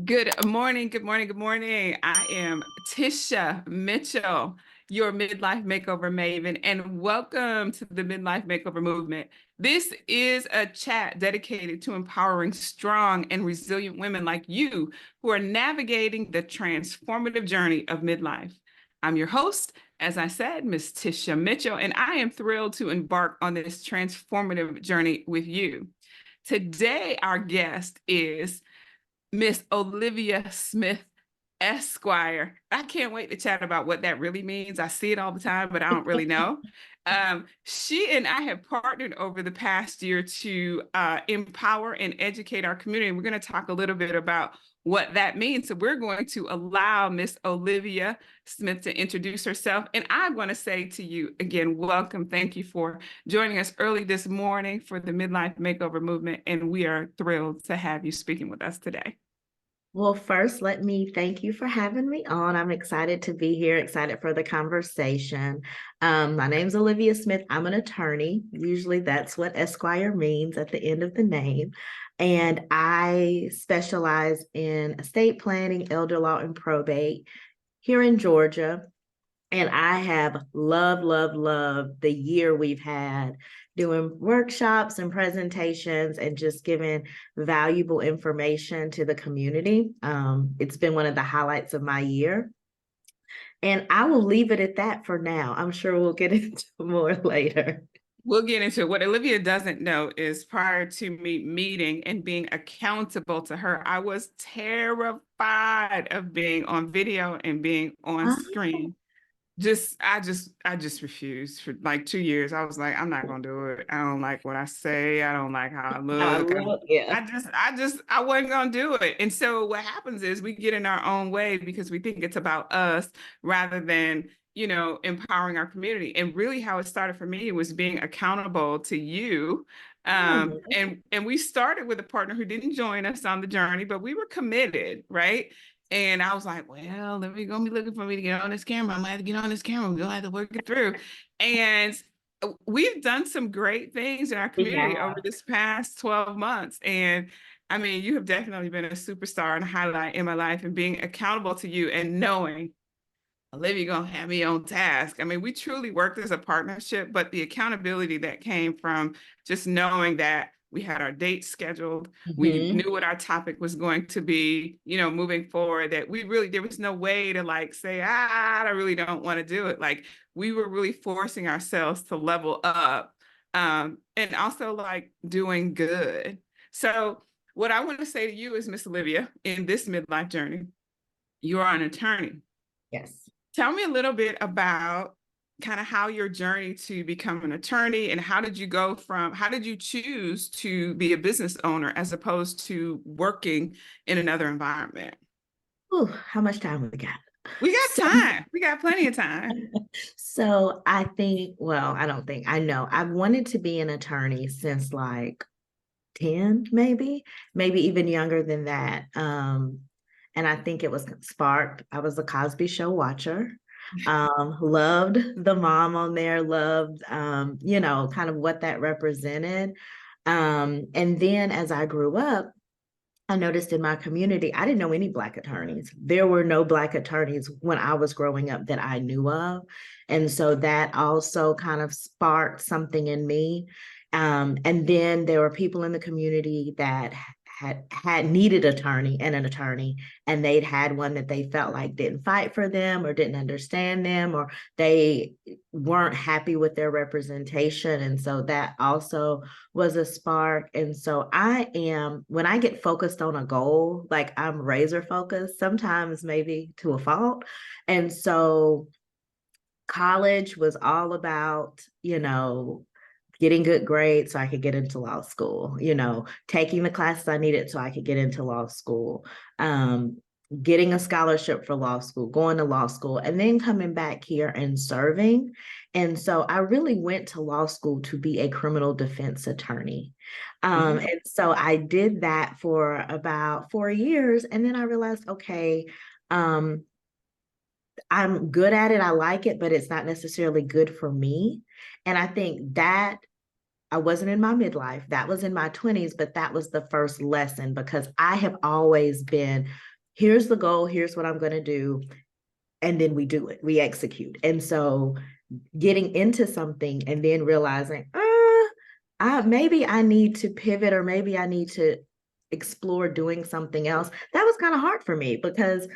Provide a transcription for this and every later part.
Good morning, good morning, good morning. I am Tisha Mitchell, your midlife makeover maven, and welcome to the Midlife Makeover Movement. This is a chat dedicated to empowering strong and resilient women like you who are navigating the transformative journey of midlife. I'm your host, as I said, Miss Tisha Mitchell, and I am thrilled to embark on this transformative journey with you. Today, our guest is Miss Olivia Smith, Esquire. I can't wait to chat about what that really means. I see it all the time, but I don't really know. She and I have partnered over the past year to empower and educate our community. We're going to talk a little bit about what that means. So we're going to allow Miss Olivia Smith to introduce herself. And I want to say to you again, welcome. Thank you for joining us early this morning for the Midlife Makeover Movement. And we are thrilled to have you speaking with us today. Well, first, let me thank you for having me on. I'm excited to be here, excited for the conversation. My name's Olivia Smith. I'm an attorney. Usually that's what Esquire means at the end of the name. And I specialize in estate planning, elder law, and probate here in Georgia. And I have loved the year we've had doing workshops and presentations and just giving valuable information to the community. It's been one of the highlights of my year. And I will leave it at that for now. I'm sure we'll get into more later. We'll get into it. What Olivia doesn't know is prior to me meeting and being accountable to her, I was terrified of being on video and being on screen. I just refused for like 2 years. I was like, I'm not gonna do it. I don't like what I say. I don't like how I I look. will, yeah. I wasn't gonna do it. And so what happens is we get in our own way because we think it's about us rather than, empowering our community. And really how it started for me was being accountable to you. And we started with a partner who didn't join us on the journey, but we were committed, right? And I was like, well, let me go be looking for me to get on this camera. I might have to get on this camera. We're gonna have to work it through. And we've done some great things in our community over Yeah. this past 12 months. And I mean, you have definitely been a superstar and a highlight in my life, and being accountable to you and knowing Olivia gonna have me on task. I mean, we truly worked as a partnership, but the accountability that came from just knowing that we had our dates scheduled, we Mhm. knew what our topic was going to be, moving forward, that there was no way to like say, I really don't want to do it. Like we were really forcing ourselves to level up, and also like doing good. So what I want to say to you is, Miss Olivia, in this midlife journey, you are an attorney. Yes. Tell me a little bit about kind of how your journey to become an attorney, and how did you choose to be a business owner as opposed to working in another environment? Ooh, how much time we got? We got So, time. We got plenty of time. so I think, well, I don't think, I know I've wanted to be an attorney since like 10, maybe even younger than that. And I think it was sparked. I was a Cosby Show watcher. Loved the mom on there, loved, kind of what that represented. And then as I grew up, I noticed in my community, I didn't know any Black attorneys. There were no Black attorneys when I was growing up that I knew of. And so that also kind of sparked something in me. And then there were people in the community that had needed an attorney, and they'd had one that they felt like didn't fight for them or didn't understand them, or they weren't happy with their representation. And so that also was a spark. And so when I get focused on a goal, like I'm razor focused, sometimes maybe to a fault. And so college was all about, getting good grades so I could get into law school, taking the classes I needed so I could get into law school, getting a scholarship for law school, going to law school, and then coming back here and serving. And so I really went to law school to be a criminal defense attorney. Mhm. And so I did that for about 4 years. And then I realized, okay, um, I'm good at it. I like it, but it's not necessarily good for me. And I think that I wasn't in my midlife. That was in my 20s, but that was the first lesson because I have always been, here's the goal, here's what I'm going to do. And then we do it, we execute. And so getting into something and then realizing, maybe I need to pivot or maybe I need to explore doing something else. That was kind of hard for me because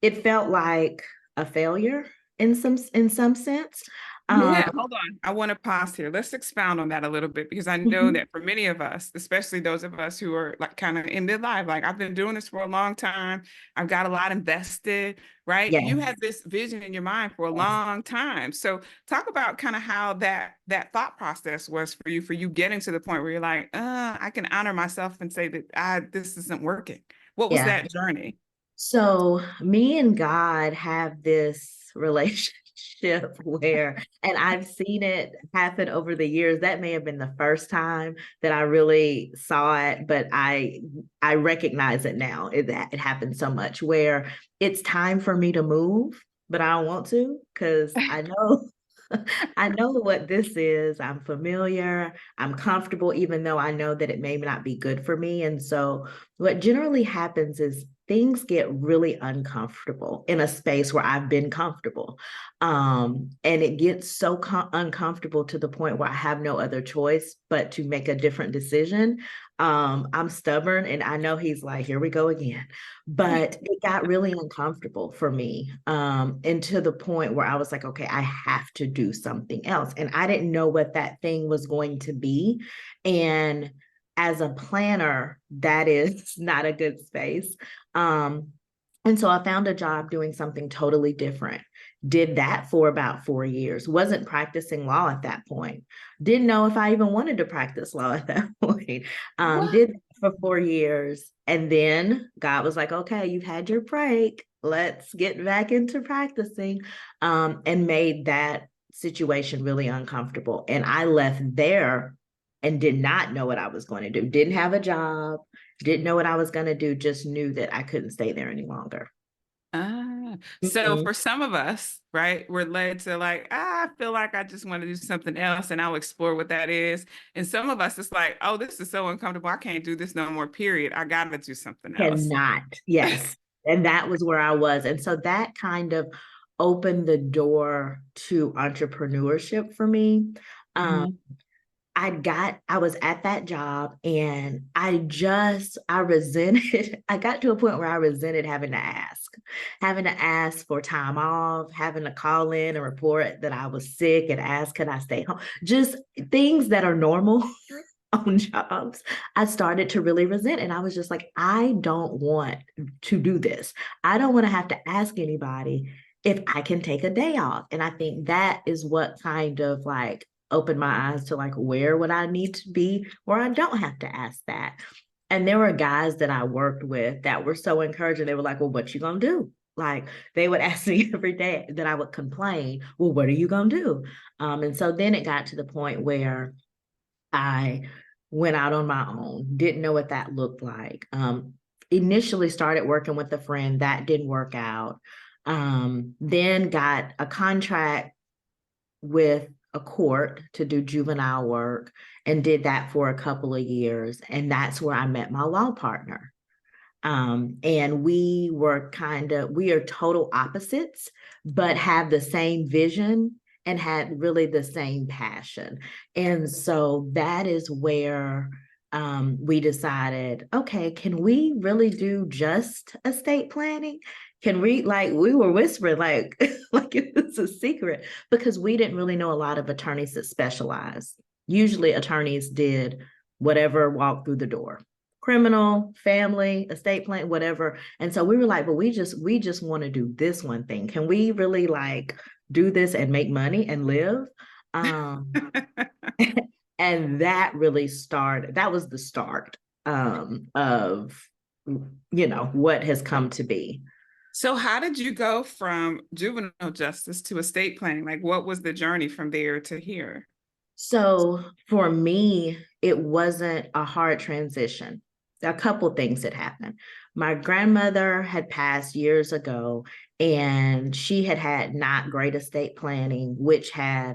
it felt like a failure in some sense. Um, Yeah, hold on. I want to pause here. Let's expound on that a little bit because I know mhm, that for many of us, especially those of us who are like kind of in midlife, like I've been doing this for a long time. I've got a lot invested, right? You yes, had this vision in your mind for a yes. long time. So talk about kind of how that thought process was for you getting to the point where you're like, I can honor myself and say that this isn't working. What was Yeah. that journey? So me and God have this relationship where, and I've seen it happen over the years. That may have been the first time that I really saw it, but I recognize it now. It happens so much where it's time for me to move, but I don't want to because I know I know what this is. I'm familiar. I'm comfortable, even though I know that it may not be good for me. And so, what generally happens is things get really uncomfortable in a space where I've been comfortable. And it gets so uncomfortable to the point where I have no other choice but to make a different decision. I'm stubborn, and I know he's like, here we go again. But it got really uncomfortable for me, and to the point where I was like, okay, I have to do something else. And I didn't know what that thing was going to be. And as a planner, that is not a good space. Um, and so I found a job doing something totally different. Did that for about 4 years. Wasn't practicing law at that point. Didn't know if I even wanted to practice law at that point. What? Did that for 4 years. And then God was like, okay, you've had your break. Let's get back into practicing. And made that situation really uncomfortable. And I left there and did not know what I was going to do. Didn't have a job, didn't know what I was going to do, just knew that I couldn't stay there any longer. So Mhm. for some of us, right, we're led to like, I feel like I just want to do something else and I'll explore what that is. And some of us, it's like, oh, this is so uncomfortable. I can't do this no more, period. I got to do something else. Cannot. Yes. And that was where I was. And so that kind of opened the door to entrepreneurship for me. Um, Mhm. I was at that job and I resented, I got to a point where I resented having to ask for time off, having to call in and report that I was sick and ask, could I stay home? Just things that are normal on jobs. I started to really resent. And I was just like, I don't want to do this. I don't want to have to ask anybody if I can take a day off. And I think that is what kind of like opened my eyes to like where would I need to be where I don't have to ask that. And there were guys that I worked with that were so encouraging. They were like, well, what you gonna do? Like they would ask me every day that I would complain, well, what are you gonna do? And so then it got to the point where I went out on my own, didn't know what that looked like. Initially started working with a friend, that didn't work out. Then got a contract with a court to do juvenile work and did that for a couple of years. And that's where I met my law partner. And we are total opposites, but have the same vision and had really the same passion. And so that is where we decided, okay, can we really do just estate planning? Can we like we were whispering like like it's a secret because we didn't really know a lot of attorneys that specialize. Usually attorneys did whatever walked through the door, criminal, family, estate plan, whatever. And so we were like, but we just want to do this one thing. Can we really like do this and make money and live? Um, and that was the start of what has come to be. So how did you go from juvenile justice to estate planning? Like what was the journey from there to here? So for me, it wasn't a hard transition. A couple things had happened. My grandmother had passed years ago, and she had had not great estate planning, which had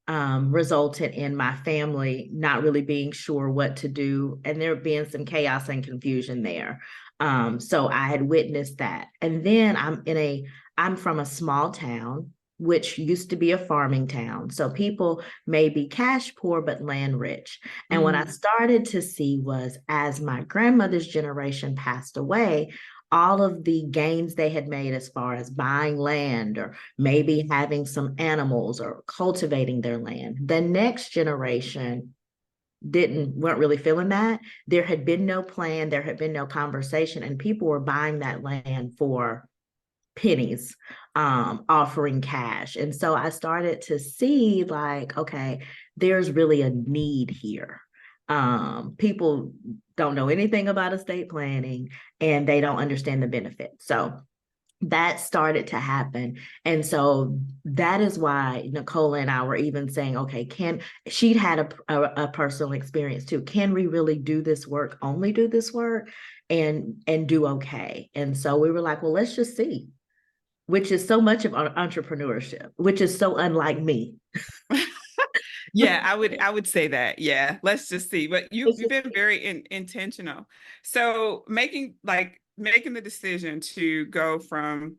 resulted in my family not really being sure what to do, and there being some chaos and confusion there. So I had witnessed that. And then I'm from a small town, which used to be a farming town. So people may be cash poor, but land rich. And what I Mm, started to see was as my grandmother's generation passed away, all of the gains they had made as far as buying land or maybe having some animals or cultivating their land. The next generation weren't really feeling that. There had been no plan, there had been no conversation, and people were buying that land for pennies, offering cash. And so I started to see like, okay, there's really a need here. People don't know anything about estate planning and they don't understand the benefits. So that started to happen. And so that is why Nicole and I were even saying, okay, she'd had a personal experience too. Can we really do this work, only do this work and do okay? And so we were like, well, let's just see, which is so much of entrepreneurship, which is so unlike me. yeah, I would say that. Yeah, let's just see. But Let's you've just been see. very intentional. So making the decision to go from,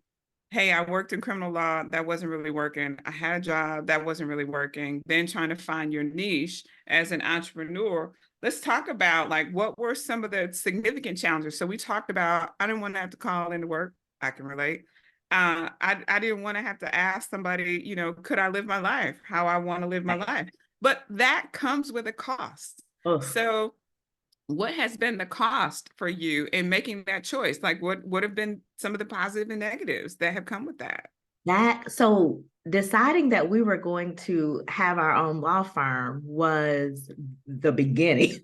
hey, I worked in criminal law, that wasn't really working. I had a job that wasn't really working. Then trying to find your niche as an entrepreneur. Let's talk about like what were some of the significant challenges. So we talked about I didn't want to have to call into work. I can relate. I didn't want to have to ask somebody, could I live my life how I want to live my Right. life? But that comes with a cost. Oh, So what has been the cost for you in making that choice? Like what have been some of the positive and negatives that have come with that? so deciding that we were going to have our own law firm was the beginning.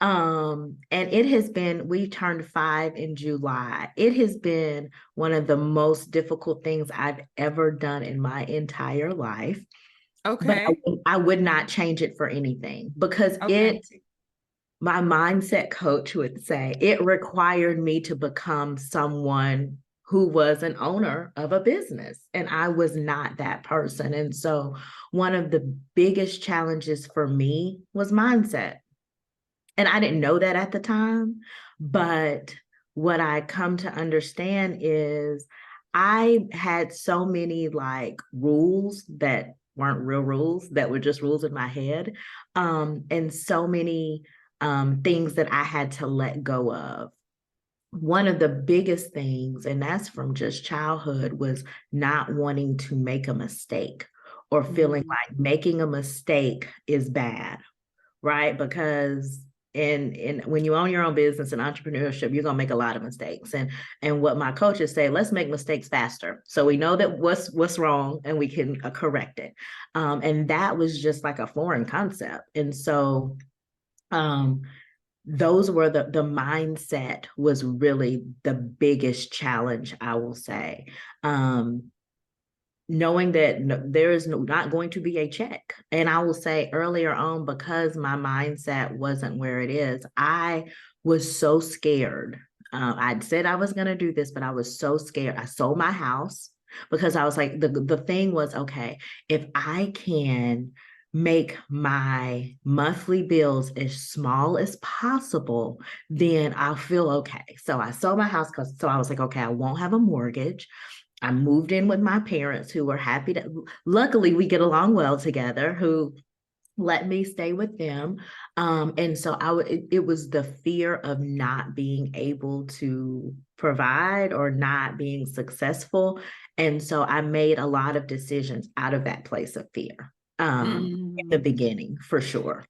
And it has been, we turned 5 in July. It has been one of the most difficult things I've ever done in my entire life. But Okay. I would not change it for anything because Okay. my mindset coach would say it required me to become someone who was an owner of a business. And I was not that person. And so one of the biggest challenges for me was mindset. And I didn't know that at the time. But what I come to understand is I had so many like rules that weren't real rules, that were just rules in my head. And so many things that I had to let go of. One of the biggest things, and that's from just childhood, was not wanting to make a mistake or feeling Mm, like making a mistake is bad, right? Because in when you own your own business and entrepreneurship, you're gonna make a lot of mistakes. And what my coaches say, let's make mistakes faster, so we know that what's wrong and we can correct it. And that was just like a foreign concept. And so um, those were the mindset was really the biggest challenge, I will say. Knowing that there is not going to be a check. And I will say earlier on, because my mindset wasn't where it is, I was so scared. I'd said I was going to do this, but I was so scared. I sold my house because I was like, the thing was, okay, if I can make my monthly bills as small as possible, then I'll feel okay. So I sold my house because so I was like, okay, I won't have a mortgage. I moved in with my parents who were happy to, luckily, we get along well together, who let me stay with them. And so it was the fear of not being able to provide or not being successful. And so I made a lot of decisions out of that place of fear in the mm. beginning, for sure.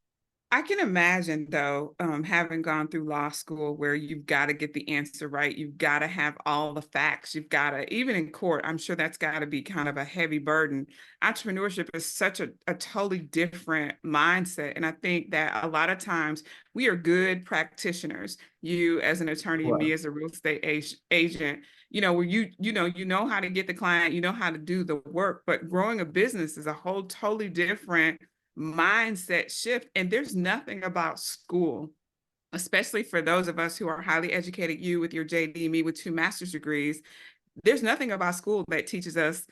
I can imagine though, having gone through law school where you've got to get the answer right, you've got to have all the facts, you've got to, even in court, I'm sure that's got to be kind of a heavy burden. Entrepreneurship is such a totally different mindset. And I think that a lot of times we are good practitioners. You as an attorney and me Sure. as a real estate agent, where you know how to get the client, you know how to do the work, but growing a business is a whole totally different mindset shift. And there's nothing about school, especially for those of us who are highly educated, you with your JD, me with 2 master's degrees. There's nothing about school that teaches us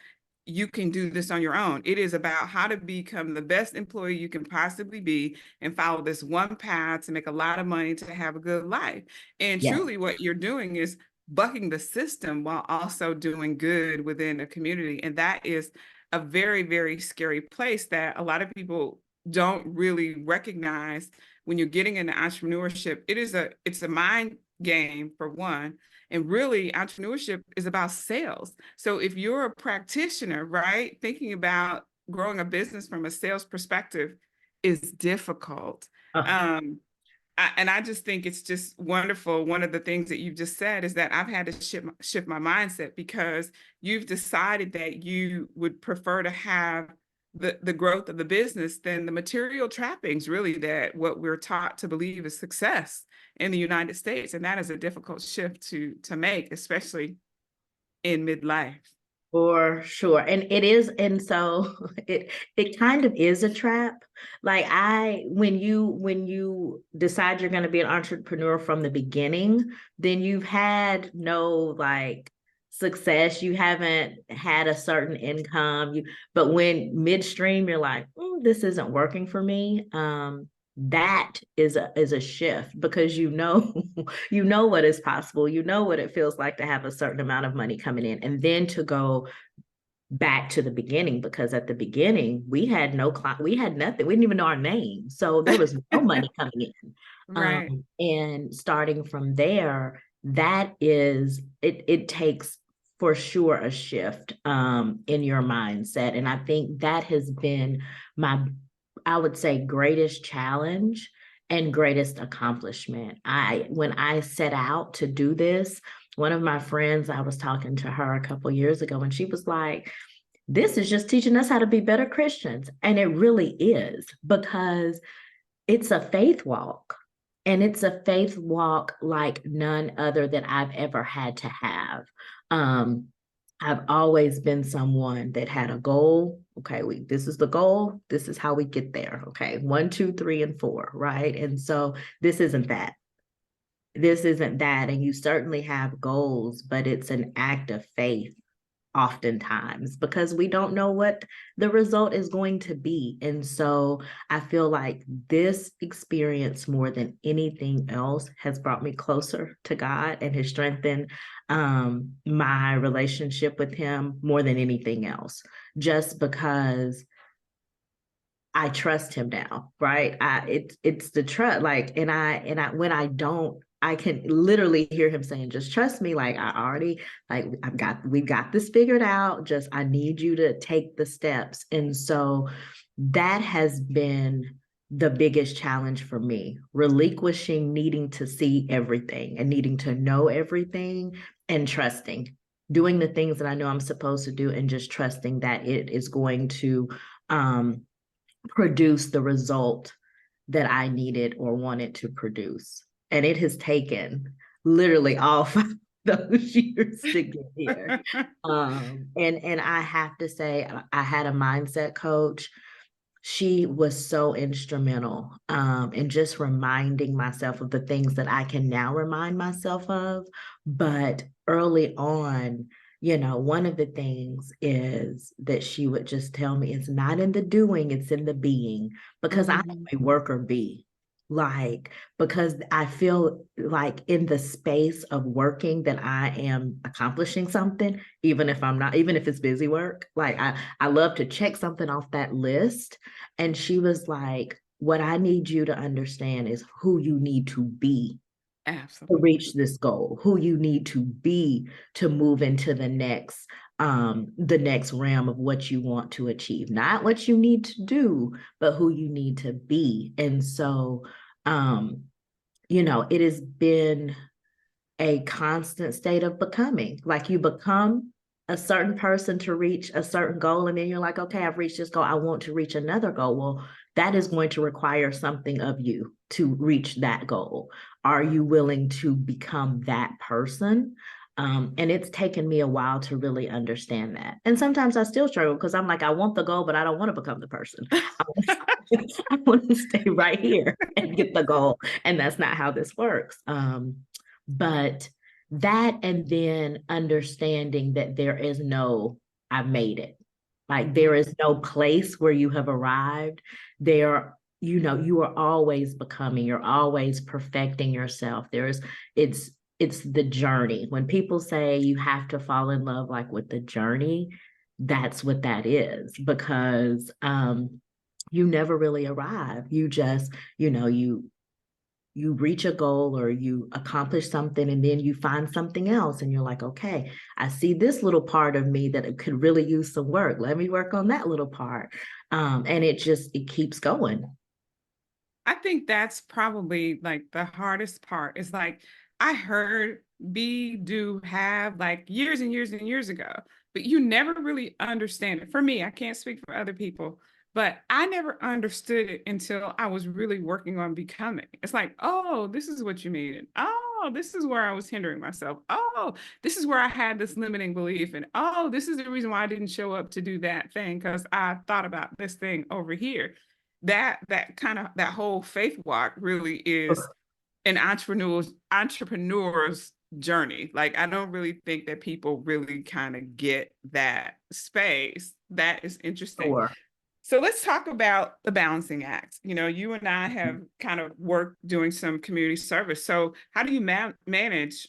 you can do this on your own. It is about how to become the best employee you can possibly be and follow this one path to make a lot of money to have a good life. And Yes. truly, what you're doing is bucking the system while also doing good within a community. And that is a very, very scary place that a lot of people don't really recognize when you're getting into entrepreneurship. It's a mind game for one, and really, entrepreneurship is about sales. So if you're a practitioner, right, thinking about growing a business from a sales perspective is difficult. Oh, Um, and I just think it's just wonderful. One of the things that you've just said is that I've had to shift my mindset because you've decided that you would prefer to have the growth of the business than the material trappings, really, that what we're taught to believe is success in the United States. And that is a difficult shift to make, especially in midlife. for sure. And it is, and so it kind of is a trap. Like when you decide you're going to be an entrepreneur from the beginning, then you've had no like success. You haven't had a certain income. But when midstream you're like, this isn't working for me. That is a shift because you know what is possible, you know what it feels like to have a certain amount of money coming in, and then to go back to the beginning, because at the beginning we had no client, we had nothing, we didn't even know our name, so there was no money coming in. Right. And starting from there, that is it takes for sure a shift in your mindset, and I think that has been my, I would say, greatest challenge and greatest accomplishment. When I set out to do this, one of my friends, I was talking to her a couple years ago, and she was like, this is just teaching us how to be better Christians. And it really is, because it's a faith walk. And it's a faith walk like none other that I've ever had to have. Um, I've always been someone that had a goal. Okay, this is the goal. This is how we get there. Okay, 1, 2, 3, and 4, right? And so this isn't that. This isn't that. And you certainly have goals, but it's an act of faith oftentimes because we don't know what the result is going to be. And so I feel like this experience, more than anything else, has brought me closer to God and has strengthened my relationship with Him more than anything else, just because I trust Him now, right? It's the trust, like, and I when I don't, I can literally hear Him saying, just trust me. Like, I already, like, we've got this figured out. Just, I need you to take the steps. And so that has been the biggest challenge for me, relinquishing needing to see everything and needing to know everything, and trusting, doing the things that I know I'm supposed to do, and just trusting that it is going to um produce the result that I needed or wanted to produce. And it has taken literally all 5 those years to get here. And I have to say, I had a mindset coach. She was so instrumental in just reminding myself of the things that I can now remind myself of. But early on, one of the things is that she would just tell me, it's not in the doing, it's in the being, because I am a worker bee. Like, because I feel like in the space of working that I am accomplishing something, even if I'm not, even if it's busy work. Like, I love to check something off that list. And she was like, what I need you to understand is who you need to be to Absolutely. reach this goal, who you need to be to move into the next realm of what you want to achieve, not what you need to do, but who you need to be. And so um it has been a constant state of becoming. Like, you become a certain person to reach a certain goal, and then you're like, okay, I've reached this goal, I want to reach another goal. Well, that is going to require something of you to reach that goal. Are you willing to become that person? And it's taken me a while to really understand that. And sometimes I still struggle because I'm like, I want the goal, but I don't want to become the person. I want to stay right here and get the goal. And that's not how this works. But that, and then understanding that there is no, I made it. Like there is no place where you have arrived. There, you are always becoming, you're always perfecting yourself. It's the journey. When people say you have to fall in love like with the journey, that's what that is, because you never really arrive. You just, you reach a goal or you accomplish something, and then you find something else and you're like, okay, I see this little part of me that it could really use some work. Let me work on that little part. And it keeps going. I think that's probably like the hardest part. Is like I heard be, do, have like years and years and years ago, but you never really understand it. For me, I can't speak for other people, but I never understood it until I was really working on becoming. It's like, oh, this is what you mean. Oh, this is where I was hindering myself. Oh, this is where I had this limiting belief. And oh, this is the reason why I didn't show up to do that thing because I thought about this thing over here. That kind of that whole faith walk really is an entrepreneur's journey. Like I don't really think that people really kind of get that space. That is interesting. Sure. So let's talk about the balancing act. You and I have kind of worked doing some community service. So how do you manage,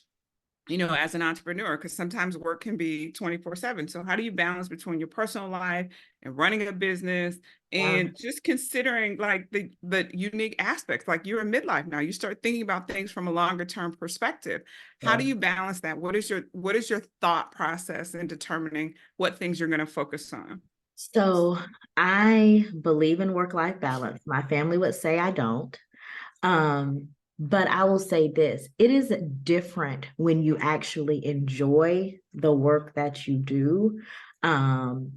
as an entrepreneur? Because sometimes work can be 24/7. So how do you balance between your personal life and running a business Yeah. and just considering like the unique aspects? Like you're in midlife now, you start thinking about things from a longer term perspective. How Yeah. do you balance that? What is your thought process in determining what things you're going to focus on? So I believe in work-life balance. My family would say I don't. Um, but I will say this, it is different when you actually enjoy the work that you do. Um,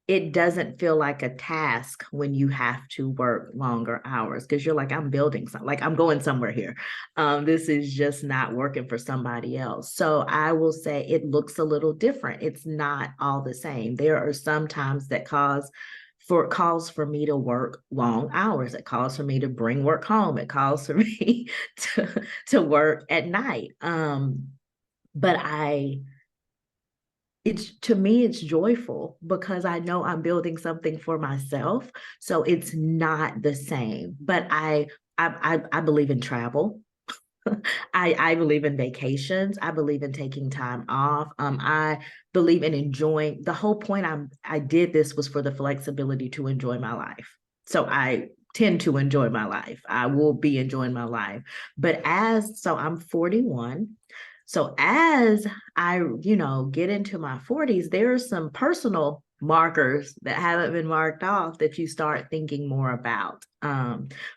it doesn't feel like a task when you have to work longer hours, because you're like, I'm building something, like I'm going somewhere here. This is just not working for somebody else. So I will say it looks a little different. It's not all the same. There are some times that calls for me to work long hours. It calls for me to bring work home. It calls for me to work at night. But it's, to me, it's joyful because I know I'm building something for myself. So it's not the same. But I believe in travel. I believe in vacations. I believe in taking time off. I believe in enjoying. The whole point I did this was for the flexibility to enjoy my life. So I tend to enjoy my life. I will be enjoying my life. But I'm 41. So as I, get into my 40s, there are some personal markers that haven't been marked off that you start thinking more about,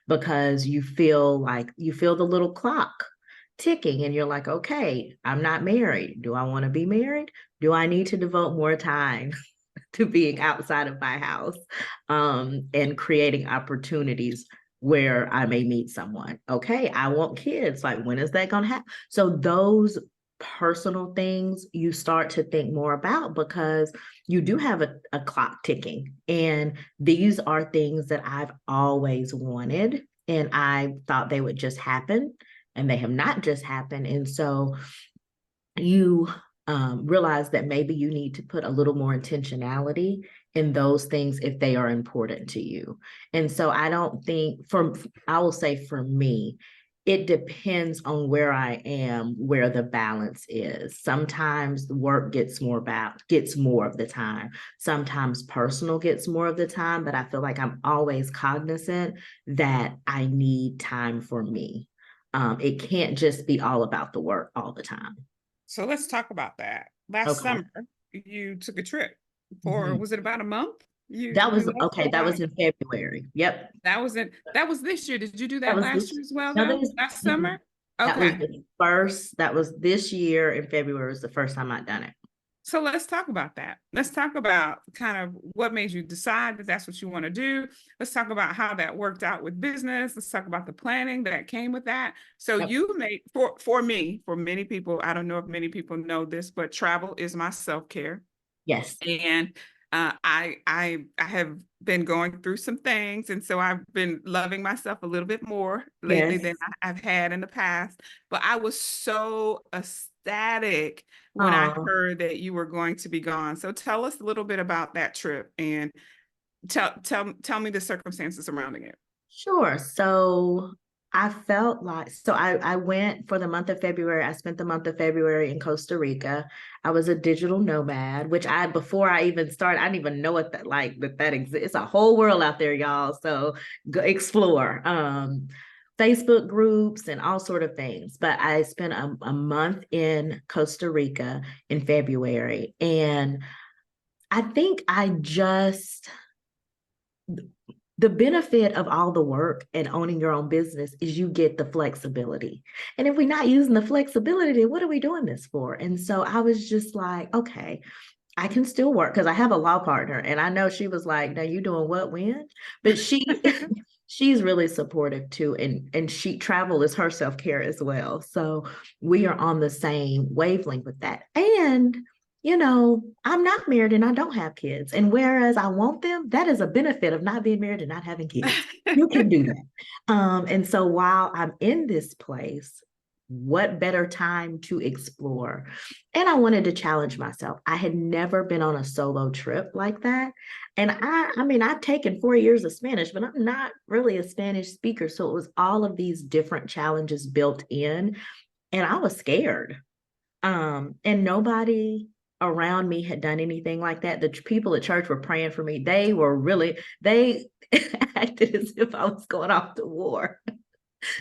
because you feel the little clock ticking and you're like, okay, I'm not married. Do I want to be married? Do I need to devote more time to being outside of my house, and creating opportunities where I may meet someone? Okay, I want kids. Like, when is that going to happen? So those personal things you start to think more about, because you do have a clock ticking. And these are things that I've always wanted. And I thought they would just happen, and they have not just happened. And so you realize that maybe you need to put a little more intentionality in those things if they are important to you. And so I don't think, I will say for me, it depends on where I am, where the balance is. Sometimes the work gets more of the time. Sometimes personal gets more of the time, but I feel like I'm always cognizant that I need time for me. It can't just be all about the work all the time. So let's talk about that. Last Okay. summer, you took a trip for, Mhm. was it about a month? You That you was left for okay. That was about in February. Yep. that was this year. Did you do That that was last this. year as well No, that though? was Last mhm. summer? That was Okay. the first. That was this year in February was the first time I'd done it. So let's talk about that. Let's talk about kind of what made you decide that that's what you want to do. Let's talk about how that worked out with business. Let's talk about the planning that came with that. So Yep. you made for me, for many people, I don't know if many people know this, but travel is my self-care. Yes. And I have been going through some things, and so I've been loving myself a little bit more lately Yes. than I've had in the past. But I was so ecstatic when I Oh, heard that you were going to be gone. So tell us a little bit about that trip and tell me the circumstances surrounding it. sure. So I felt like, I went for the month of February. I spent the month of February in Costa Rica. I was a digital nomad, which before I even started, I didn't even know what that exists. It's a whole world out there, y'all. So go explore. Facebook groups and all sort of things. But I spent a month in Costa Rica in February. And I think the benefit of all the work and owning your own business is you get the flexibility. And if we're not using the flexibility, then what are we doing this for? And so I was just like, okay, I can still work because I have a law partner. And I know she was like, now you doing what when? But she's really supportive too. And she travel is her self-care as well. So we are on the same wavelength with that. And I'm not married and I don't have kids. And whereas I want them, that is a benefit of not being married and not having kids. You can do that. And so while I'm in this place, what better time to explore? And I wanted to challenge myself. I had never been on a solo trip like that. And I mean, I've taken 4 years of Spanish, but I'm not really a Spanish speaker. So it was all of these different challenges built in. And I was scared. And nobody around me had done anything like that. The people at church were praying for me. They acted as if I was going off to war.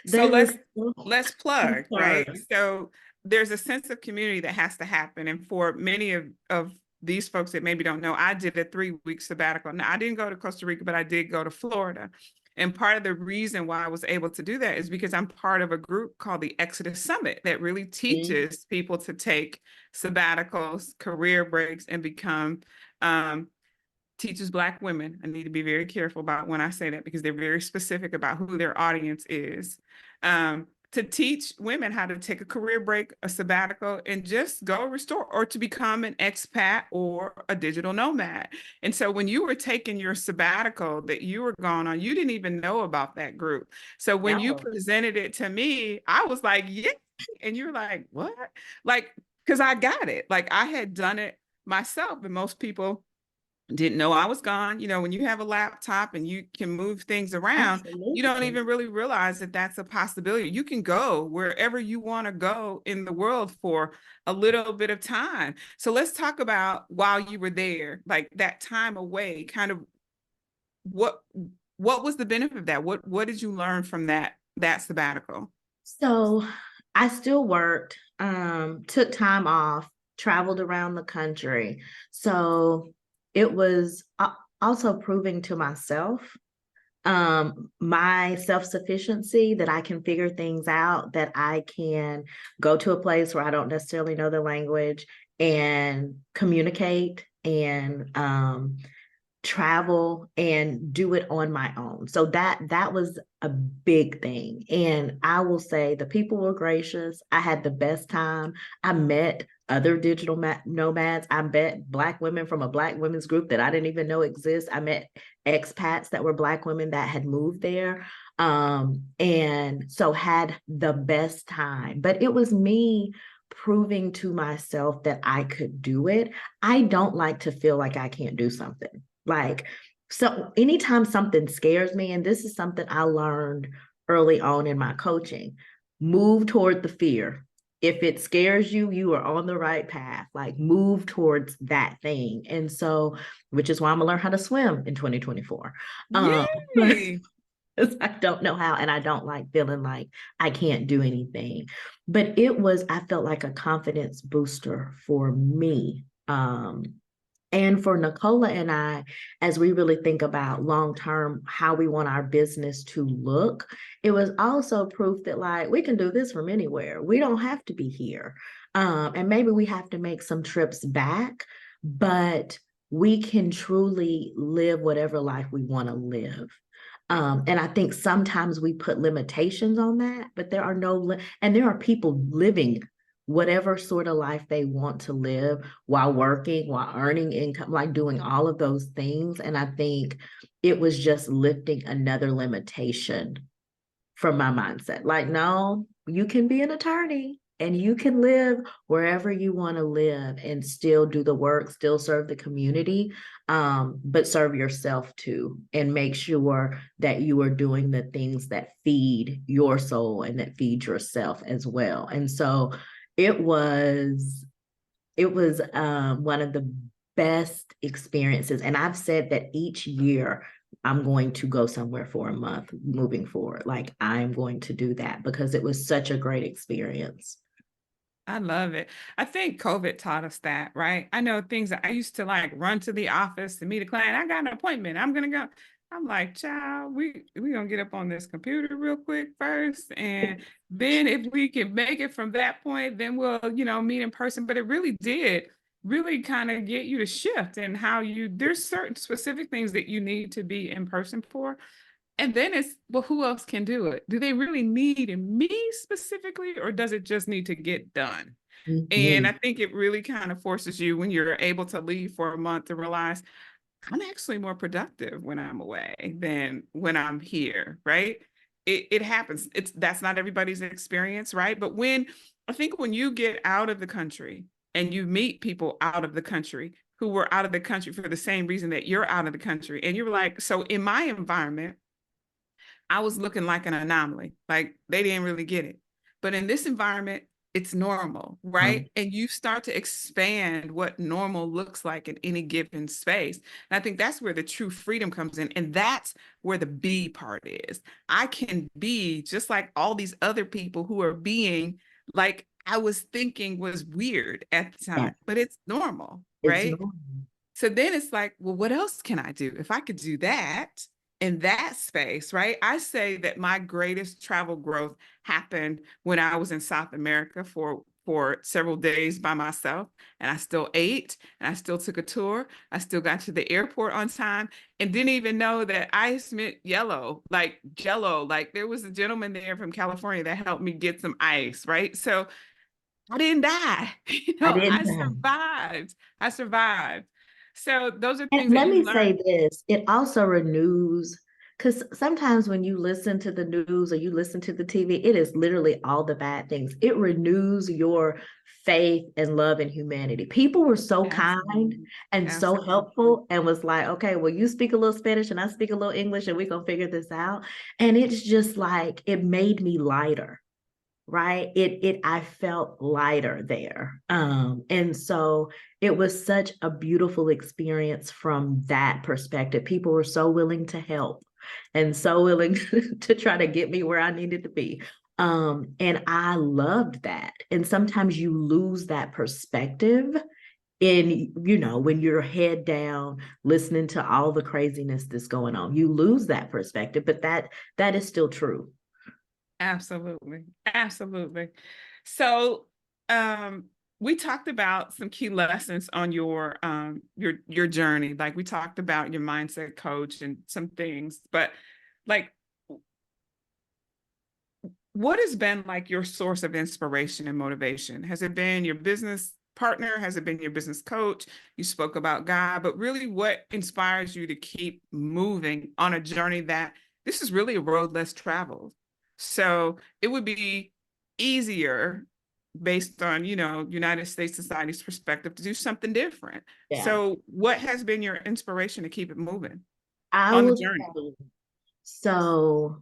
So They were so let's plug, right? concerned. So there's a sense of community that has to happen. And for many of these folks that maybe don't know, I did a 3 week sabbatical. Now I didn't go to Costa Rica, but I did go to Florida. And part of the reason why I was able to do that is because I'm part of a group called the Exodus Summit that really Mm. teaches people to take sabbaticals, career breaks, and become um, teaches Black women. I need to be very careful about when I say that because they're very specific about who their audience is. To teach women how to take a career break, a sabbatical, and just go restore or to become an expat or a digital nomad. And so when you were taking your sabbatical that you were gone on, you didn't even know about that group. So when you No. presented it to me, I was like, yeah. And you're like, what? Like, because I got it. Like I had done it myself, and most people didn't know I was gone. You know, when you have a laptop and you can move things around, you don't Absolutely. even really realize that that's a possibility. You can go wherever you want to go in the world for a little bit of time. So let's talk about while you were there, like that time away, kind of what what was the benefit of that? What did you learn from that sabbatical? So I still worked, took time off, traveled around the country. So it was also proving to myself my self-sufficiency, that I can figure things out, that I can go to a place where I don't necessarily know the language and communicate and travel and do it on my own. So that was a big thing. And I will say the people were gracious. I had the best time. I met other digital nomads. I met Black women from a Black women's group that I didn't even know exist. I met expats that were Black women that had moved there. And so had the best time. But it was me proving to myself that I could do it. I don't like to feel like I can't do something. Like, so anytime something scares me, and this is something I learned early on in my coaching, move toward the fear. If it scares you, you are on the right path. Like, move towards that thing. And so, which is why I'm gonna learn how to swim in 2024. But Yay! I don't know how, and I don't like feeling like I can't do anything. But I felt like a confidence booster for me. And for Nicola and I, as we really think about long term, how we want our business to look, it was also proof that, like, we can do this from anywhere. We don't have to be here. And maybe we have to make some trips back, but we can truly live whatever life we want to live. And I think sometimes we put limitations on that, but there are and there are people living whatever sort of life they want to live while working, while earning income, like doing all of those things. And I think it was just lifting another limitation from my mindset. Like, no, you can be an attorney and you can live wherever you want to live and still do the work, still serve the community, but serve yourself too, and make sure that you are doing the things that feed your soul and that feed yourself as well. And so it was one of the best experiences. And I've said that each year I'm going to go somewhere for a month moving forward. Like I'm going to do that because it was such a great experience. I love it. I think COVID taught us that, right? I know things that I used to like run to the office to meet a client. I got an appointment. I'm gonna go. I'm like, child, we gonna get up on this computer real quick first, and then if we can make it from that point, then we'll, meet in person. But it really did really kind of get you to shift and how there's certain specific things that you need to be in person for. And then it's, well, who else can do it? Do they really need me specifically, or does it just need to get done? And Mhm. I think it really kind of forces you when you're able to leave for a month to realize I'm actually more productive when I'm away than when I'm here, right? It happens. That's not everybody's experience, right? But I think when you get out of the country and you meet people out of the country who were out of the country for the same reason that you're out of the country, and you're like, so in my environment, I was looking like an anomaly. Like they didn't really get it. But in this environment, it's normal, right? And you start to expand what normal looks like in any given space. And I think that's where the true freedom comes in. And that's where the be part is. I can be just like all these other people who are being like I was thinking was weird at the Yeah, time, but it's normal, it's right? normal. So then it's like, well, what else can I do? If I could do that in that space, right? I say that my greatest travel growth happened when I was in South America for several days by myself, and I still ate and I still took a tour. I still got to the airport on time and didn't even know that ice meant yellow, like jello. Like there was a gentleman there from California that helped me get some ice, right? So I didn't die. I didn't I know. survived. I survived. So those are And things that let you me learn. say this, it also renews, because sometimes when you listen to the news or you listen to the TV, it is literally all the bad things. It renews your faith and love in humanity. People were so kind Absolutely. and so Absolutely. helpful and was like, okay, well, you speak a little Spanish and I speak a little English and we're going to figure this out. And it's just like, it made me lighter, right? I felt lighter there. And so it was such a beautiful experience from that perspective. People were so willing to help and so willing to try to get me where I needed to be. And I loved that. And sometimes you lose that perspective in, when you're head down listening to all the craziness that's going on. You lose that perspective, but that is still true. Absolutely. Absolutely. So um we talked about some key lessons on your journey. Like we talked about your mindset coach and some things, but like what has been like your source of inspiration and motivation? Has it been your business partner? Has it been your business coach? You spoke about God, but really what inspires you to keep moving on a journey that this is really a road less traveled? So it would be easier based on, United States society's perspective to do something different. Yeah. So what has been your inspiration to keep it moving I on the will journey? say, so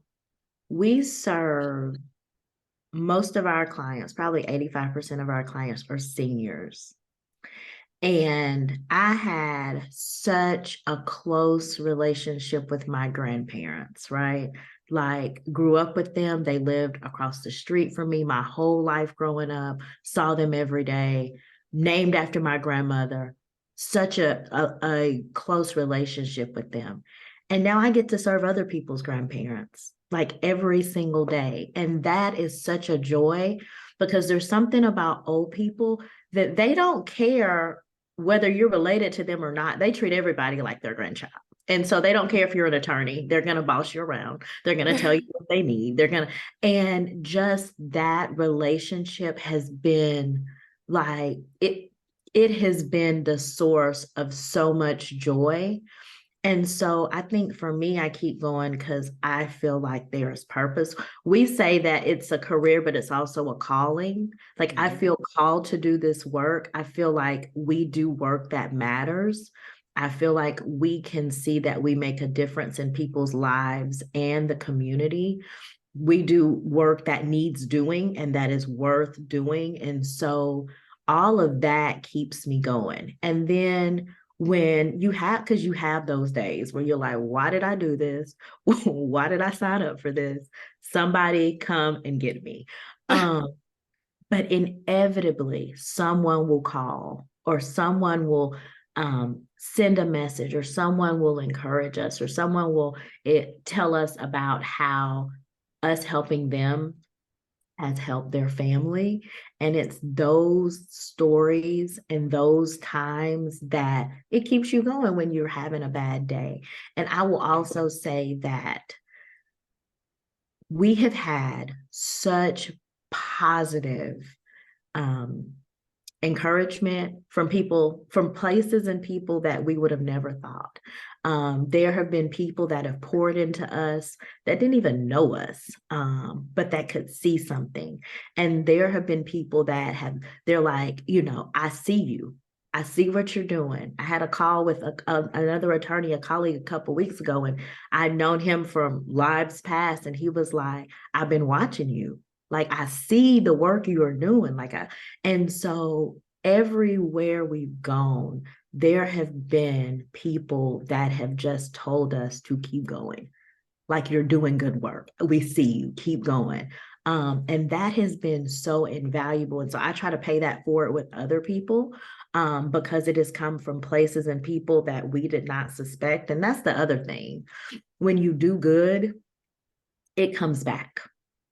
we serve most of our clients, probably 85% of our clients are seniors. And I had such a close relationship with my grandparents, right? Like, grew up with them. They lived across the street from me my whole life growing up, saw them every day, named after my grandmother. Such a close relationship with them. And now I get to serve other people's grandparents like every single day. And that is such a joy because there's something about old people that they don't care whether you're related to them or not. They treat everybody like their grandchild. And so they don't care if you're an attorney. They're going to boss you around. They're going to tell you what they need. And just that relationship has been like, it has been the source of so much joy. And so I think for me, I keep going because I feel like there's purpose. We say that it's a career, but it's also a calling. Like I Mhm. feel called to do this work. I feel like we do work that matters. I feel like we can see that we make a difference in people's lives and the community. We do work that needs doing and that is worth doing. And so all of that keeps me going. And then when you have, because you have those days where you're like, why did I do this? Why did I sign up for this? Somebody come and get me. Um, but inevitably, someone will call or someone will send a message or someone will encourage us or someone will tell us about how us helping them has helped their family. And it's those stories and those times that it keeps you going when you're having a bad day. And I will also say that we have had such positive um, encouragement from people, from places and people that we would have never thought. There have been people that have poured into us that didn't even know us, but that could see something. And there have been people that they're like, I see you. I see what you're doing. I had a call with another attorney, a colleague, a couple of weeks ago, and I'd known him from lives past, and he was like, "I've been watching you. Like I see the work you are doing. And so everywhere we've gone, there have been people that have just told us to keep going. Like you're doing good work. We see you, keep going. And that has been so invaluable. And so I try to pay that forward with other people because it has come from places and people that we did not suspect. And that's the other thing. When you do good, it comes back.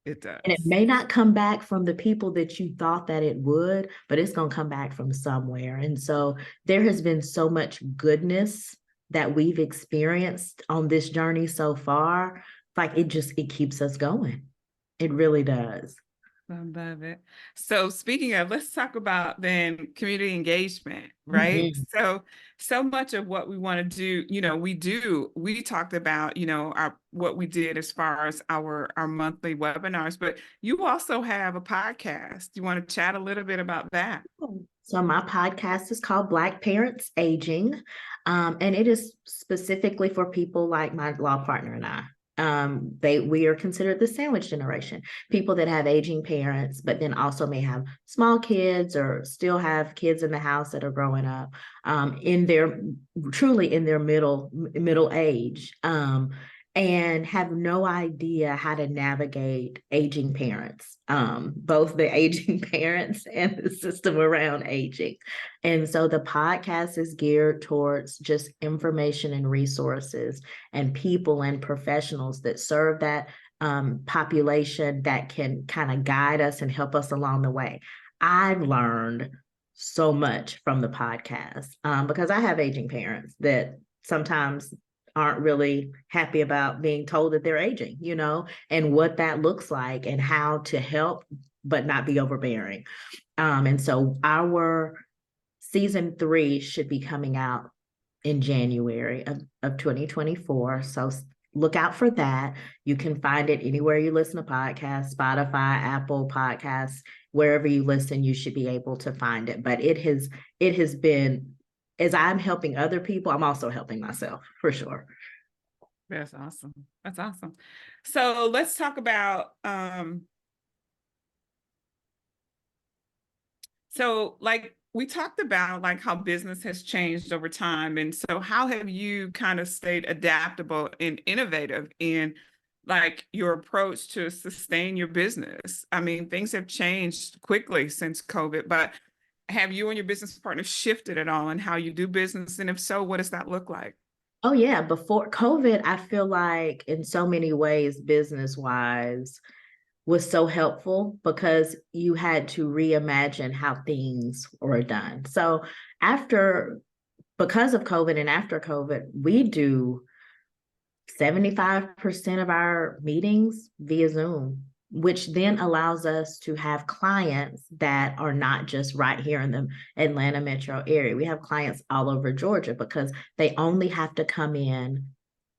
It And it does. may not come back from the people that you thought that it would, but it's going to come back from somewhere. And so there has been so much goodness that we've experienced on this journey so far. Like it keeps us going. It really does. I love it. So speaking of, let's talk about then community engagement, right? Mhm. So much of what we want to do, we talked about, our what we did as far as our monthly webinars, but you also have a podcast. You want to chat a little bit about that? So my podcast is called Black Parents Aging, and it is specifically for people like my law partner and I. We are considered the sandwich generation, people that have aging parents, but then also may have small kids or still have kids in the house that are growing up, in their truly in their middle age. And have no idea how to navigate aging parents, both the aging parents and the system around aging. And so the podcast is geared towards just information and resources and people and professionals that serve that population that can kind of guide us and help us along the way. I've learned so much from the podcast because I have aging parents that sometimes aren't really happy about being told that they're aging, and what that looks like and how to help, but not be overbearing. And so our season 3 should be coming out in January of 2024. So look out for that. You can find it anywhere you listen to podcasts, Spotify, Apple Podcasts, wherever you listen, you should be able to find it. But it has been, as I'm helping other people, I'm also helping myself for sure. That's awesome. That's awesome. So let's talk about so like we talked about like how business has changed over time. And so how have you kind of stayed adaptable and innovative in like your approach to sustain your business? I mean, things have changed quickly since COVID, but have you and your business partner shifted at all in how you do business? And if so, what does that look like? Oh yeah, before COVID, I feel like in so many ways, business wise, was so helpful because you had to reimagine how things were done. So after, because of COVID and after COVID, we do 75% of our meetings via Zoom. which then allows us to have clients that are not just right here in the Atlanta metro area. We have clients all over Georgia because they only have to come in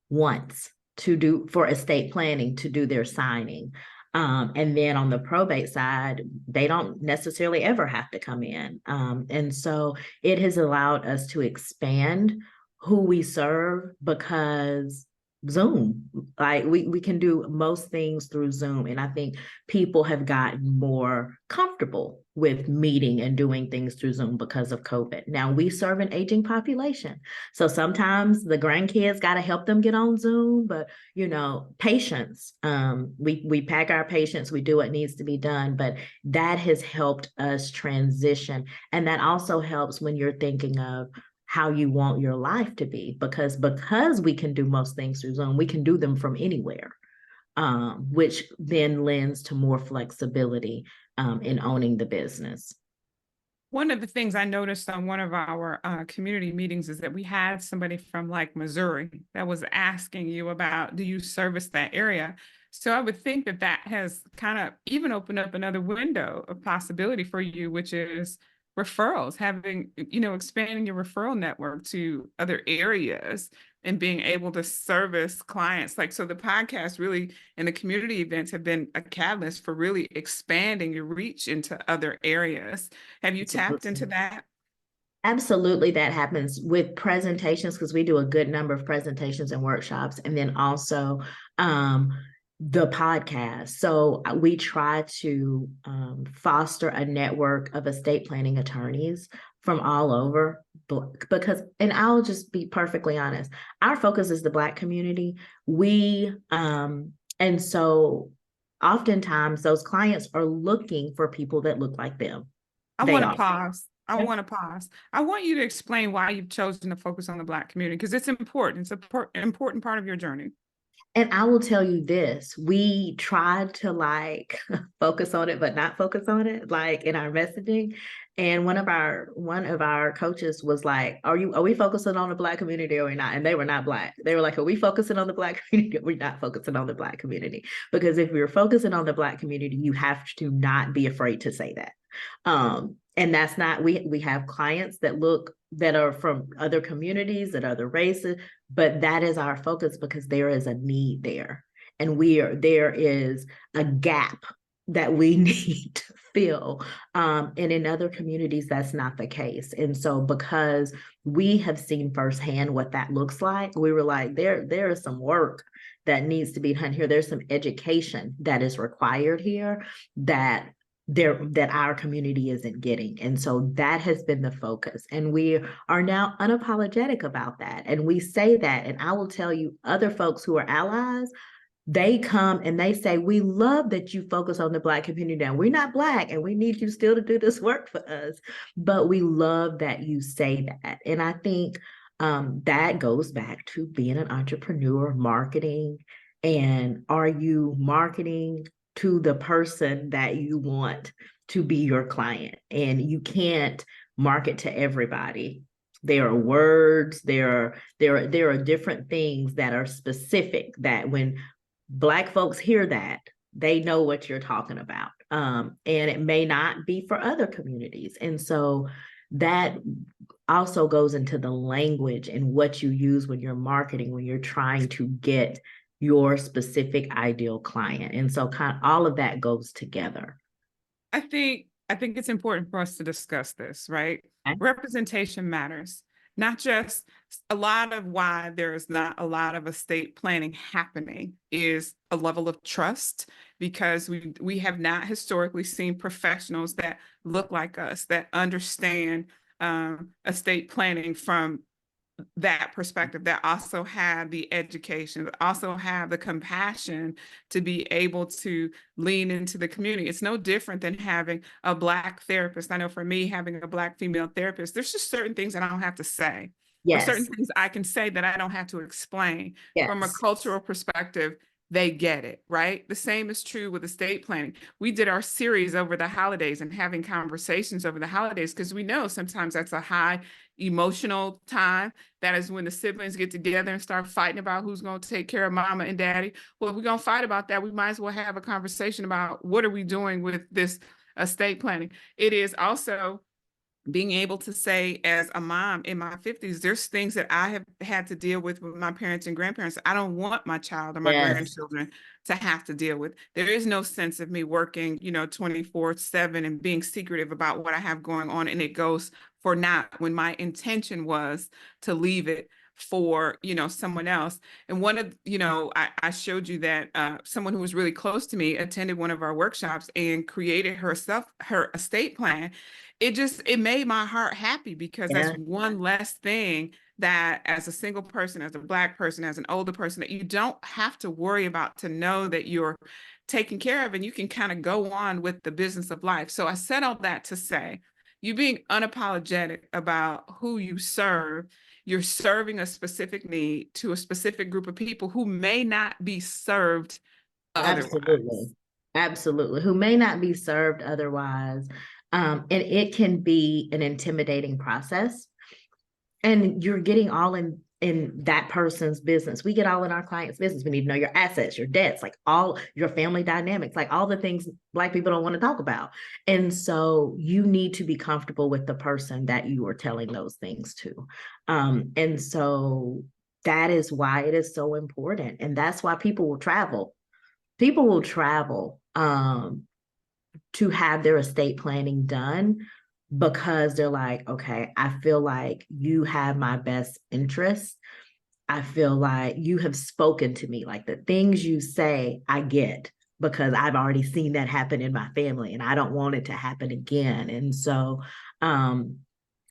once to do for estate planning to do their signing. And then on the probate side, they don't necessarily ever have to come in. And so it has allowed us to expand who we serve because Zoom, like we can do most things through Zoom. And I think people have gotten more comfortable with meeting and doing things through Zoom because of COVID. Now we serve an aging population. So sometimes the grandkids got to help them get on Zoom, but patience. We pack our patience, we do what needs to be done, but that has helped us transition. And that also helps when you're thinking of how you want your life to be, because we can do most things through Zoom, we can do them from anywhere, which then lends to more flexibility in owning the business. One of the things I noticed on one of our community meetings is that we had somebody from like Missouri that was asking you about, do you service that area? So I would think that that has kind of even opened up another window of possibility for you, which is referrals, having, expanding your referral network to other areas and being able to service clients. Like, so the podcast really and the community events have been a catalyst for really expanding your reach into other areas. Have you tapped into that? Absolutely, that happens with presentations because we do a good number of presentations and workshops, and then also the podcast. So we try to foster a network of estate planning attorneys from all over because, and I'll just be perfectly honest, our focus is the Black community. And so oftentimes those clients are looking for people that look like them. I They want to are. pause. I want to pause. I want you to explain why you've chosen to focus on the Black community because it's important. It's an important part of your journey. And I will tell you this, we tried to like focus on it, but not focus on it, like in our messaging. And one of our coaches was like, are we focusing on the Black community or are we not? And they were not Black. They were like, are we focusing on the Black community? We're not focusing on the Black community. Because if we're focusing on the Black community, you have to not be afraid to say that. And that's not, we have clients that are from other communities and other races, but that is our focus because there is a need there. And there is a gap that we need to fill. And in other communities, that's not the case. And so because we have seen firsthand what that looks like, we were like, there is some work that needs to be done here. There's some education that is required here that our community isn't getting. And so that has been the focus. And we are now unapologetic about that. And we say that, and I will tell you, other folks who are allies, they come and they say, we love that you focus on the Black community. Now, we're not Black and we need you still to do this work for us, but we love that you say that. And I think that goes back to being an entrepreneur, marketing. And are you marketing to the person that you want to be your client? And you can't market to everybody. There are words, there are different things that are specific that when Black folks hear that, they know what you're talking about. And it may not be for other communities. And so that also goes into the language and what you use when you're marketing, when you're trying to get your specific ideal client. And so kind of all of that goes together. I think it's important for us to discuss this, right? Okay. Representation matters. Not just a lot of why there is not a lot of estate planning happening is a level of trust because we have not historically seen professionals that look like us that understand estate planning from that perspective, that also have the education, that also have the compassion to be able to lean into the community. It's no different than having a Black therapist. I know for me, having a Black female therapist, there's just certain things that I don't have to say, or certain Yes. things I can say that I don't have to explain. From a Yes. cultural perspective, they get it, right? The same is true with estate planning. We did our series over the holidays and having conversations over the holidays because we know sometimes that's a high emotional time. That is when the siblings get together and start fighting about who's going to take care of mama and daddy. Well, if we're going to fight about that, we might as well have a conversation about what are we doing with this estate planning. It is also being able to say, as a mom in my 50s, there's things that I have had to deal with my parents and grandparents. I don't want my child or my Yes. grandchildren to have to deal with. There is no sense of me working, 24/7 and being secretive about what I have going on. And it goes for naught when my intention was to leave it for, someone else. And one of, I showed you that someone who was really close to me attended one of our workshops and created her estate plan. It made my heart happy because that's Yeah. one less thing that, as a single person, as a Black person, as an older person, that you don't have to worry about, to know that you're taken care of and you can kind of go on with the business of life. So I said all that to say, you being unapologetic about who you serve, you're serving a specific need to a specific group of people who may not be served otherwise. Absolutely. Absolutely. Who may not be served otherwise. And it can be an intimidating process. And you're getting all in that person's business. We get all in our client's business. We need to know your assets, your debts, like all your family dynamics, like all the things Black people don't want to talk about. And so you need to be comfortable with the person that you are telling those things to. And so that is why it is so important. And that's why people will travel. People will travel to have their estate planning done because they're like, okay, I feel like you have my best interest. I feel like you have spoken to me. Like the things you say, I get because I've already seen that happen in my family and I don't want it to happen again. And so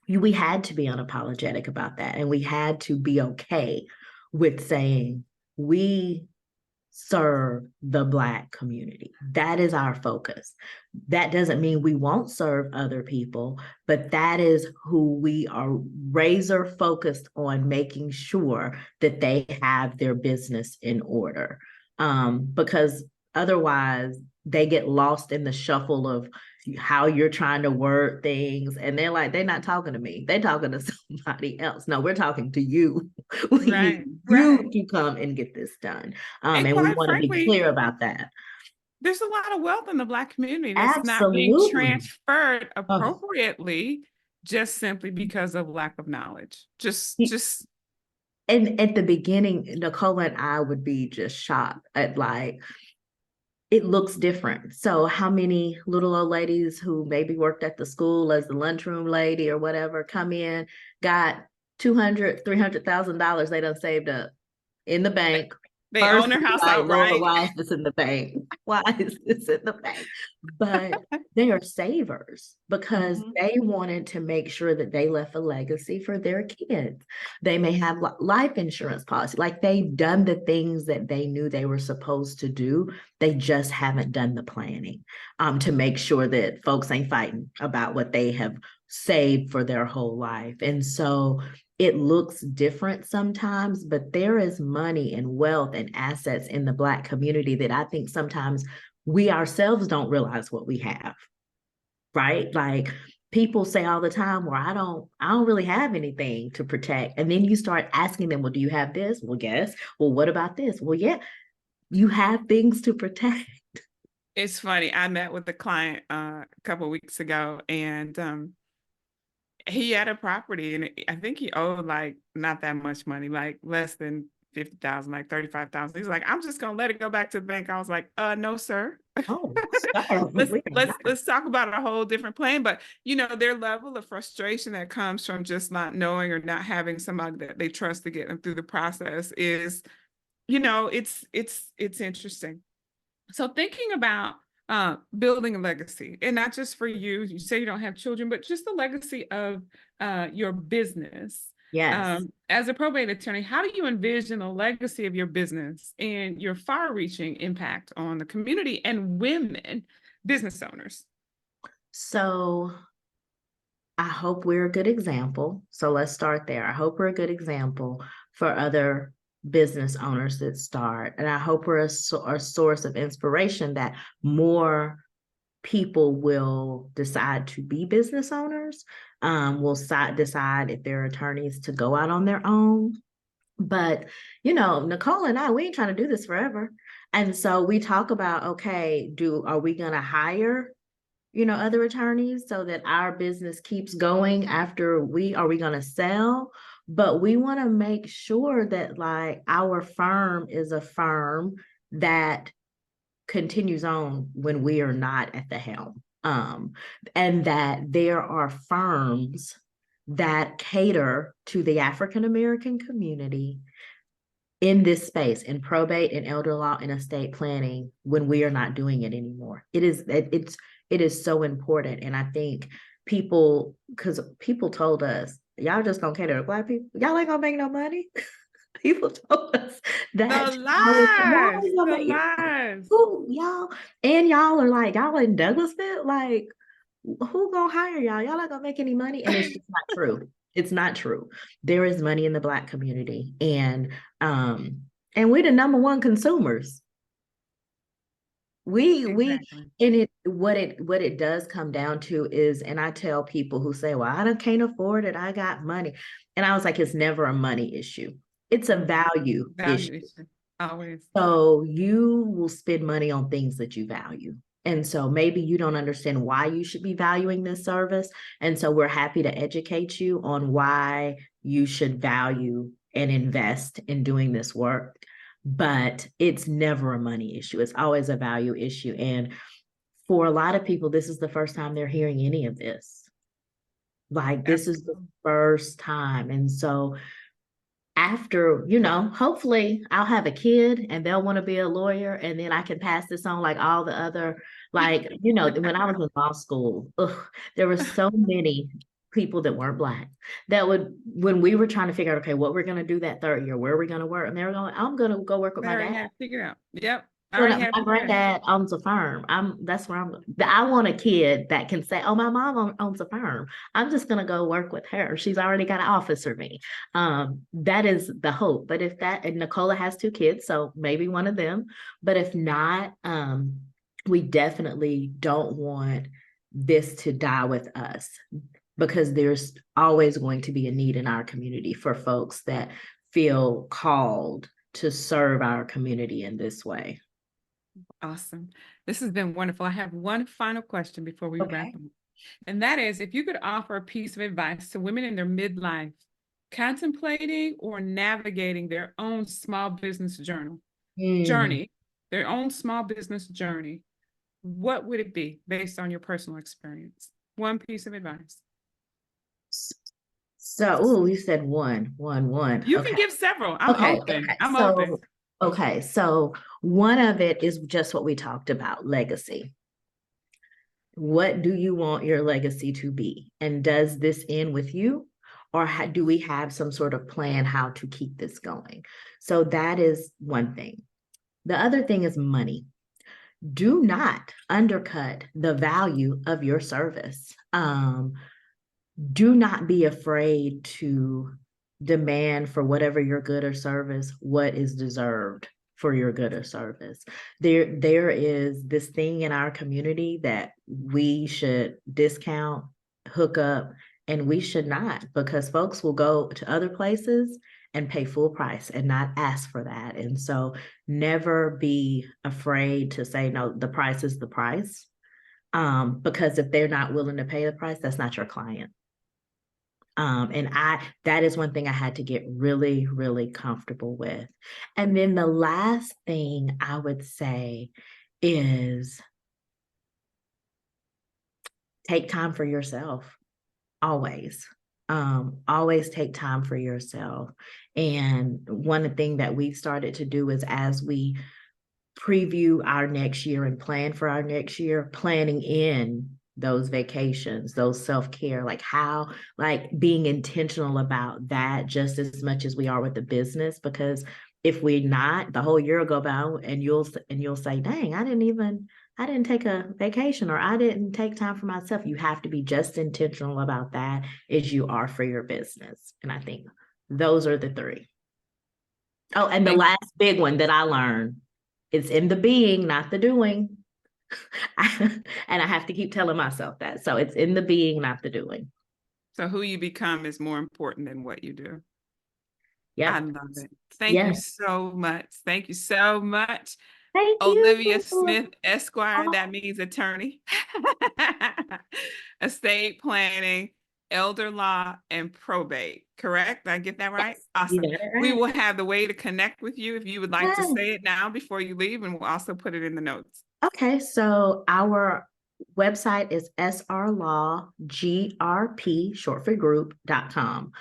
we had to be unapologetic about that. And we had to be okay with saying, we serve the Black community. That is our focus. That doesn't mean we won't serve other people, but that is who we are razor focused on, making sure that they have their business in order. Because otherwise, they get lost in the shuffle of how you're trying to word things. And they're like, they're not talking to me. They're talking to somebody else. No, we're talking to you. We Right, need right. you to come and get this done. And And we quite want to be frankly, clear about that. there's a lot of wealth in the Black community that's not being Absolutely. transferred Oh, appropriately just simply because of lack of knowledge. Just and at the beginning, Nicole and I would be just shocked at like, it looks different. So how many little old ladies who maybe worked at the school as the lunchroom lady or whatever come in, got $200,000, $300,000 they done saved up in the bank. they First, own their house like, Lord, outright. why is this in the bank? Why is this in the bank? But they are savers because Mhm. they wanted to make sure that they left a legacy for their kids. They may have life insurance policy. Like they've done the things that they knew they were supposed to do. They just haven't done the planning to make sure that folks ain't fighting about what they have saved for their whole life. And so it looks different sometimes, but there is money and wealth and assets in the Black community that I think sometimes we ourselves don't realize what we have, right? Like people say all the time, well, I don't really have anything to protect. And then you start asking them, well, do you have this? Well, yes. Well, what about this? Well, yeah, you have things to protect. It's funny. I met with a client a couple of weeks ago, and he had a property, and I think he owed like not that much money, like less than 50,000, like 35,000. He's like, I'm just gonna let it go back to the bank. I was like, no, sir. Oh, sir, let's we are let's not. let's talk about a whole different plan. But their level of frustration that comes from just not knowing or not having somebody that they trust to get them through the process is, it's interesting. So thinking about building a legacy, and not just for you, you say you don't have children, but just the legacy of your business. Yes. As a probate attorney, how do you envision the legacy of your business and your far-reaching impact on the community and women business owners? So I hope we're a good example. So let's start there. I hope we're a good example for other business owners that start. And I hope we're a source of inspiration that more people will decide to be business owners, will decide if they're attorneys to go out on their own. But, Nicole and I, we ain't trying to do this forever. And so we talk about, okay, are we going to hire, other attorneys so that our business keeps going after are we going to sell? But we want to make sure that like our firm is a firm that continues on when we are not at the helm. And that there are firms that cater to the African American community in this space, in probate and elder law and estate planning, when we are not doing it anymore. It is so important. And I think because people told us, y'all just gonna cater to Black people, y'all ain't gonna make no money. People told us that The y'all lies, ain't gonna the make lies. y'all, and y'all are like, y'all in Douglasville, like who gonna hire y'all? Y'all not gonna make any money. And it's just not true. It's not true. There is money in the Black community, and we're the number one consumers. Exactly. And what it does come down to is, and I tell people who say, well, can't afford it, I got money. And I was like, it's never a money issue. It's a value Value issue. issue. Always. So you will spend money on things that you value. And so maybe you don't understand why you should be valuing this service. And so we're happy to educate you on why you should value and invest in doing this work. But it's never a money issue. It's always a value issue. And for a lot of people, this is the first time they're hearing any of this. Like, this is the first time. And so after, hopefully I'll have a kid and they'll want to be a lawyer, and then I can pass this on like all the other, like, when I was in law school, there were so many people that weren't Black that when we were trying to figure out, okay, what we're going to do that third year, where are we going to work? And they were going, I'm going to go work with I my already dad. had it figured out. Yep. I Well, already had it my figured out. granddad owns a firm. That's where I want a kid that can say, oh, my mom owns a firm. I'm just going to go work with her. She's already got an office for me. That is the hope. But and Nicola has 2 kids, so maybe one of them. But if not, we definitely don't want this to die with us, because there's always going to be a need in our community for folks that feel called to serve our community in this way. Awesome. This has been wonderful. I have one final question before we wrap Okay. up. And that is, if you could offer a piece of advice to women in their midlife, contemplating or navigating their own small business journey, their own small business journey, what would it be based on your personal experience? One piece of advice. So, you said one. You can Okay. give several. I'm Okay. open. Okay. I'm open. So one of it is just what we talked about, legacy. What do you want your legacy to be? And does this end with you? Or do we have some sort of plan how to keep this going? So that is one thing. The other thing is money. Do not undercut the value of your service. Do not be afraid to demand for whatever your good or service, what is deserved for your good or service. There is this thing in our community that we should discount, hook up, and we should not, because folks will go to other places and pay full price and not ask for that. And so never be afraid to say, no, the price is the price. Because if they're not willing to pay the price, that's not your client. And that is one thing I had to get really, really comfortable with. And then the last thing I would say is take time for yourself. Always. Always take time for yourself. And one thing that we've started to do is, as we preview our next year and plan for our next year, planning in those vacations, those self-care, like being intentional about that just as much as we are with the business. Because if we're not, the whole year will go by and you'll say, dang, I didn't take a vacation, or I didn't take time for myself. You have to be just intentional about that as you are for your business. And I think those are the 3. Oh, and the Thank last big one that I learned, it's in the being, not the doing. And I have to keep telling myself that. So it's in the being, not the doing. So who you become is more important than what you do. I Yep. love it. Thank you Yes. so much. Thank you so much. Thank you. Olivia Smith, Esquire, that Oh, means attorney, estate planning, elder law, and probate. Correct? Did I get that right? yes, you Awesome. got it We right. will have the way to connect with you if you would like to Yes. say it now before you leave, and we'll also put it in the notes. Okay, so our website is srlawgrp, short for group.com.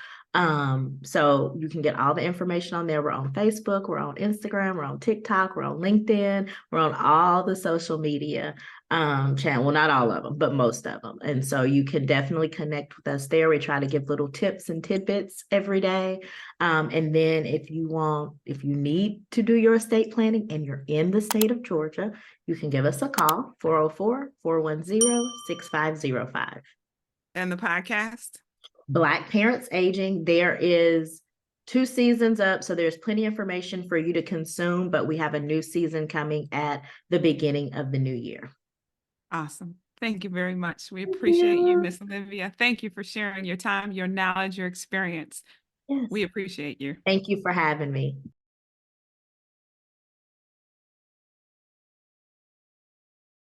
So you can get all the information on there. We're on Facebook, we're on Instagram, we're on TikTok, we're on LinkedIn, we're on all the social media channel. Well, not all of them, but most of them. And so you can definitely connect with us there. We try to give little tips and tidbits every day. And then if you need to do your estate planning and you're in the state of Georgia, you can give us a call, 404-410-6505. And the podcast? Black Parents Aging, there is 2 seasons up, so there's plenty of information for you to consume, but we have a new season coming at the beginning of the new year. Awesome. Thank you very much. We Thank appreciate you, you. Miss Olivia. Thank you for sharing your time, your knowledge, your experience. Yes. We appreciate you. Thank you for having me.